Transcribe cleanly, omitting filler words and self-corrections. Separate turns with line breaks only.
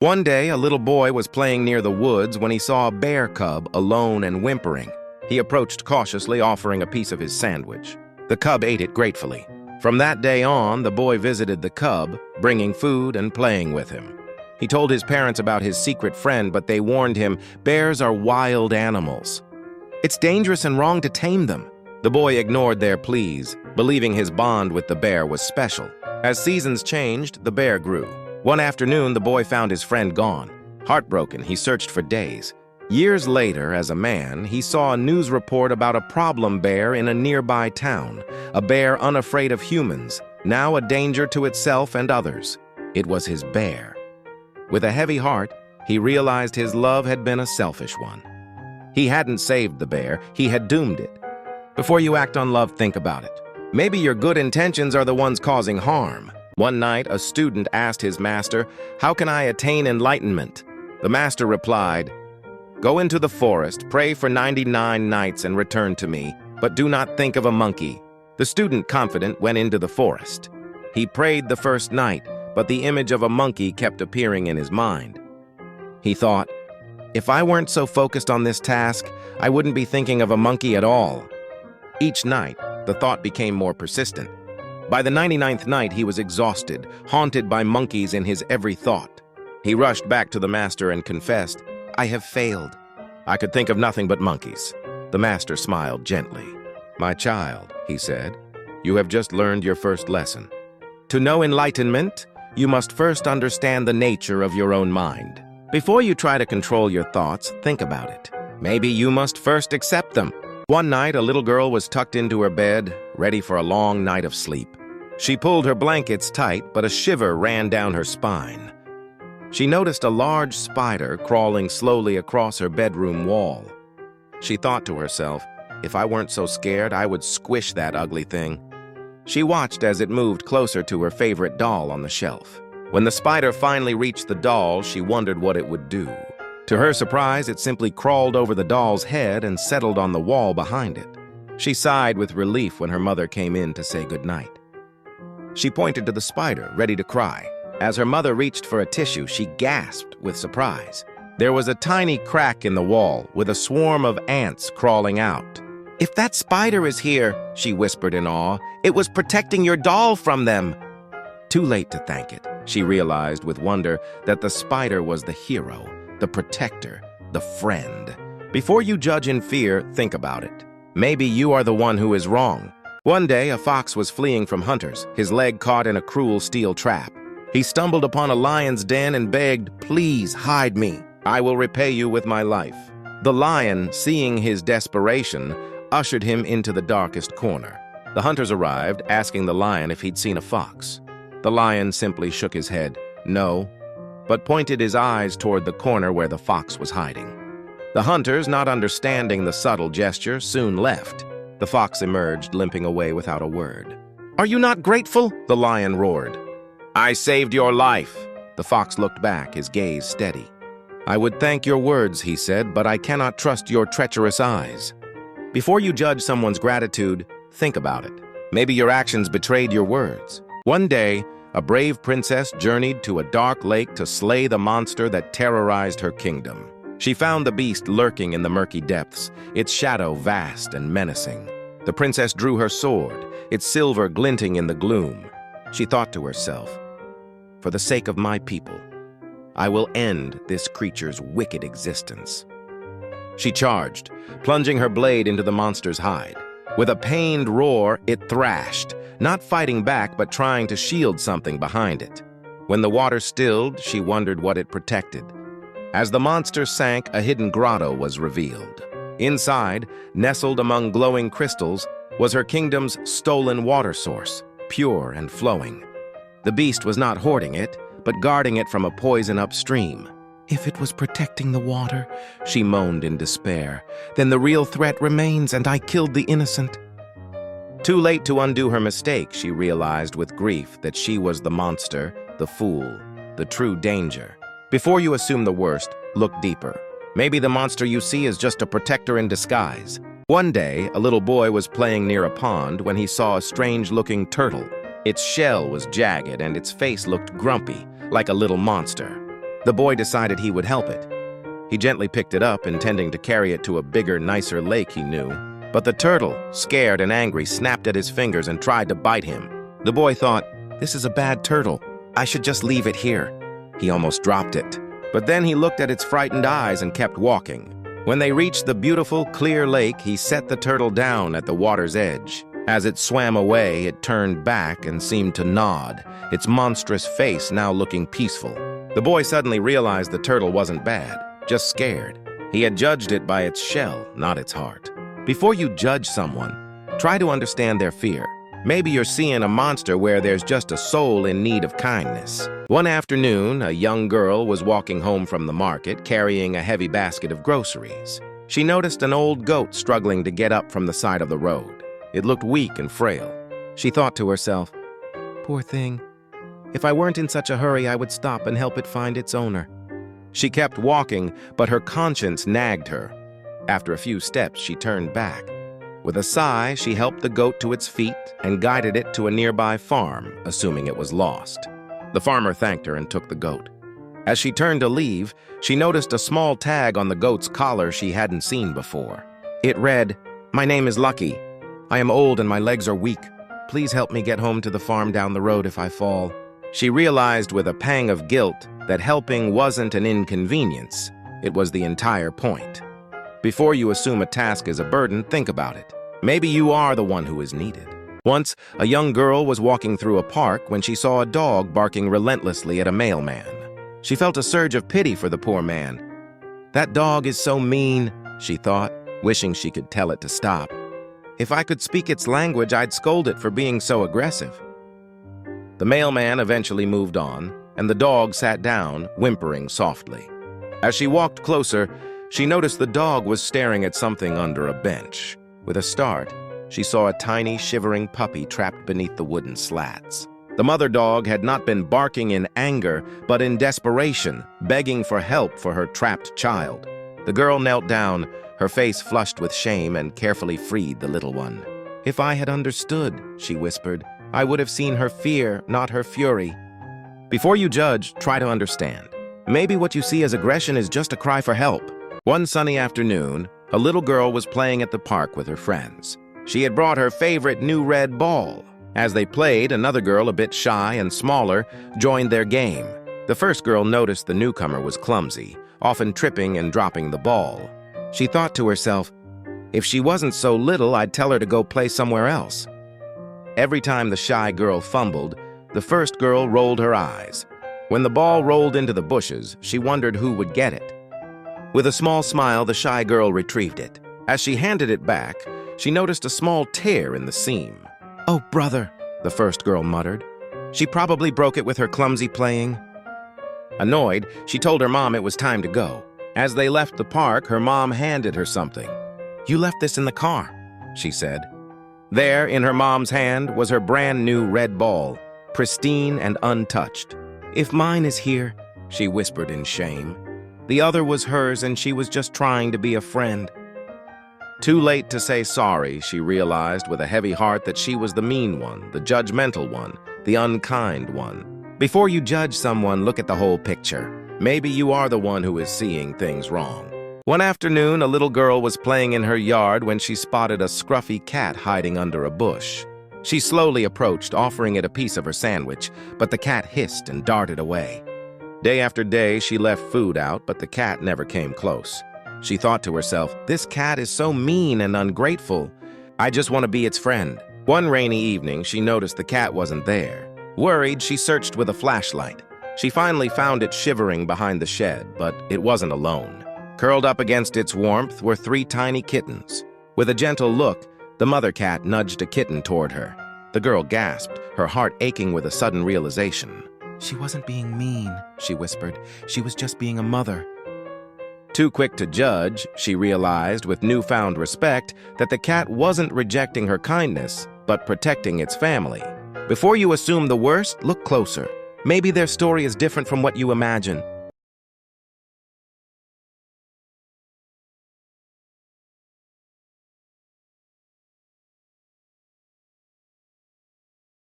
One day, a little boy was playing near the woods when he saw a bear cub alone and whimpering. He approached cautiously, offering a piece of his sandwich. The cub ate it gratefully. From that day on, the boy visited the cub, bringing food and playing with him. He told his parents about his secret friend, but they warned him, bears are wild animals. It's dangerous and wrong to tame them. The boy ignored their pleas, believing his bond with the bear was special. As seasons changed, the bear grew. One afternoon, the boy found his friend gone. Heartbroken, he searched for days. Years later, as a man, he saw a news report about a problem bear in a nearby town, a bear unafraid of humans, now a danger to itself and others. It was his bear. With a heavy heart, he realized his love had been a selfish one. He hadn't saved the bear, he had doomed it. Before you act on love, think about it. Maybe your good intentions are the ones causing harm. One night, a student asked his master, "How can I attain enlightenment?" The master replied, "Go into the forest, pray for 99 nights and return to me, but do not think of a monkey." The student, confident, went into the forest. He prayed the first night, but the image of a monkey kept appearing in his mind. He thought, if I weren't so focused on this task, I wouldn't be thinking of a monkey at all. Each night, the thought became more persistent. By the 99th night, he was exhausted, haunted by monkeys in his every thought. He rushed back to the master and confessed, "I have failed. I could think of nothing but monkeys." The master smiled gently. "My child," he said, "you have just learned your first lesson. To know enlightenment, you must first understand the nature of your own mind. Before you try to control your thoughts, think about it. Maybe you must first accept them." One night, a little girl was tucked into her bed, ready for a long night of sleep. She pulled her blankets tight, but a shiver ran down her spine. She noticed a large spider crawling slowly across her bedroom wall. She thought to herself, if I weren't so scared, I would squish that ugly thing. She watched as it moved closer to her favorite doll on the shelf. When the spider finally reached the doll, she wondered what it would do. To her surprise, it simply crawled over the doll's head and settled on the wall behind it. She sighed with relief when her mother came in to say goodnight. She pointed to the spider, ready to cry. As her mother reached for a tissue, she gasped with surprise. There was a tiny crack in the wall, with a swarm of ants crawling out. "If that spider is here," she whispered in awe, "it was protecting your doll from them." Too late to thank it, she realized with wonder that the spider was the hero, the protector, the friend. Before you judge in fear, think about it. Maybe you are the one who is wrong. One day, a fox was fleeing from hunters, his leg caught in a cruel steel trap. He stumbled upon a lion's den and begged, "Please hide me. I will repay you with my life." The lion, seeing his desperation, ushered him into the darkest corner. The hunters arrived, asking the lion if he'd seen a fox. The lion simply shook his head, no, but pointed his eyes toward the corner where the fox was hiding. The hunters, not understanding the subtle gesture, soon left. The fox emerged, limping away without a word. "Are you not grateful?" the lion roared. "I saved your life." The fox looked back, his gaze steady. "I would thank your words," he said, "but I cannot trust your treacherous eyes." Before you judge someone's gratitude, think about it. Maybe your actions betrayed your words. One day, a brave princess journeyed to a dark lake to slay the monster that terrorized her kingdom. She found the beast lurking in the murky depths, its shadow vast and menacing. The princess drew her sword, its silver glinting in the gloom. She thought to herself, "For the sake of my people, I will end this creature's wicked existence." She charged, plunging her blade into the monster's hide. With a pained roar, it thrashed, not fighting back but trying to shield something behind it. When the water stilled, she wondered what it protected. As the monster sank, a hidden grotto was revealed. Inside, nestled among glowing crystals, was her kingdom's stolen water source, pure and flowing. The beast was not hoarding it, but guarding it from a poison upstream. "If it was protecting the water," she moaned in despair, "then the real threat remains and I killed the innocent." Too late to undo her mistake, she realized with grief that she was the monster, the fool, the true danger. Before you assume the worst, look deeper. Maybe the monster you see is just a protector in disguise. One day, a little boy was playing near a pond when he saw a strange-looking turtle. Its shell was jagged and its face looked grumpy, like a little monster. The boy decided he would help it. He gently picked it up, intending to carry it to a bigger, nicer lake he knew. But the turtle, scared and angry, snapped at his fingers and tried to bite him. The boy thought, "This is a bad turtle. I should just leave it here." He almost dropped it. But then he looked at its frightened eyes and kept walking. When they reached the beautiful, clear lake, he set the turtle down at the water's edge. As it swam away, it turned back and seemed to nod, its monstrous face now looking peaceful. The boy suddenly realized the turtle wasn't bad, just scared. He had judged it by its shell, not its heart. Before you judge someone, try to understand their fear. Maybe you're seeing a monster where there's just a soul in need of kindness. One afternoon, a young girl was walking home from the market, carrying a heavy basket of groceries. She noticed an old goat struggling to get up from the side of the road. It looked weak and frail. She thought to herself, "Poor thing. If I weren't in such a hurry, I would stop and help it find its owner." She kept walking, but her conscience nagged her. After a few steps, she turned back. With a sigh, she helped the goat to its feet and guided it to a nearby farm, assuming it was lost. The farmer thanked her and took the goat. As she turned to leave, she noticed a small tag on the goat's collar she hadn't seen before. It read, "My name is Lucky. I am old and my legs are weak. Please help me get home to the farm down the road if I fall." She realized with a pang of guilt that helping wasn't an inconvenience, it was the entire point. Before you assume a task is a burden, think about it. Maybe you are the one who is needed. Once, a young girl was walking through a park when she saw a dog barking relentlessly at a mailman. She felt a surge of pity for the poor man. "That dog is so mean," she thought, wishing she could tell it to stop. "If I could speak its language, I'd scold it for being so aggressive." The mailman eventually moved on, and the dog sat down, whimpering softly. As she walked closer, she noticed the dog was staring at something under a bench. With a start, she saw a tiny, shivering puppy trapped beneath the wooden slats. The mother dog had not been barking in anger, but in desperation, begging for help for her trapped child. The girl knelt down, her face flushed with shame, and carefully freed the little one. "If I had understood," she whispered, "I would have seen her fear, not her fury." Before you judge, try to understand. Maybe what you see as aggression is just a cry for help. One sunny afternoon, a little girl was playing at the park with her friends. She had brought her favorite new red ball. As they played, another girl, a bit shy and smaller, joined their game. The first girl noticed the newcomer was clumsy, often tripping and dropping the ball. She thought to herself, "If she wasn't so little, I'd tell her to go play somewhere else." Every time the shy girl fumbled, the first girl rolled her eyes. When the ball rolled into the bushes, she wondered who would get it. With a small smile, the shy girl retrieved it. As she handed it back, she noticed a small tear in the seam. "Oh, brother," the first girl muttered. "She probably broke it with her clumsy playing." Annoyed, she told her mom it was time to go. As they left the park, her mom handed her something. "You left this in the car," she said. There, in her mom's hand, was her brand new red ball, pristine and untouched. "If mine is here," she whispered in shame. "The other was hers and she was just trying to be a friend." Too late to say sorry, she realized with a heavy heart that she was the mean one, the judgmental one, the unkind one. Before you judge someone, look at the whole picture. Maybe you are the one who is seeing things wrong. One afternoon, a little girl was playing in her yard when she spotted a scruffy cat hiding under a bush. She slowly approached, offering it a piece of her sandwich, but the cat hissed and darted away. Day after day, she left food out, but the cat never came close. She thought to herself, "This cat is so mean and ungrateful. I just want to be its friend." One rainy evening, she noticed the cat wasn't there. Worried, she searched with a flashlight. She finally found it shivering behind the shed, but it wasn't alone. Curled up against its warmth were 3 tiny kittens. With a gentle look, the mother cat nudged a kitten toward her. The girl gasped, her heart aching with a sudden realization. "She wasn't being mean," she whispered. "She was just being a mother." Too quick to judge, she realized with newfound respect that the cat wasn't rejecting her kindness, but protecting its family. Before you assume the worst, look closer. Maybe their story is different from what you imagine.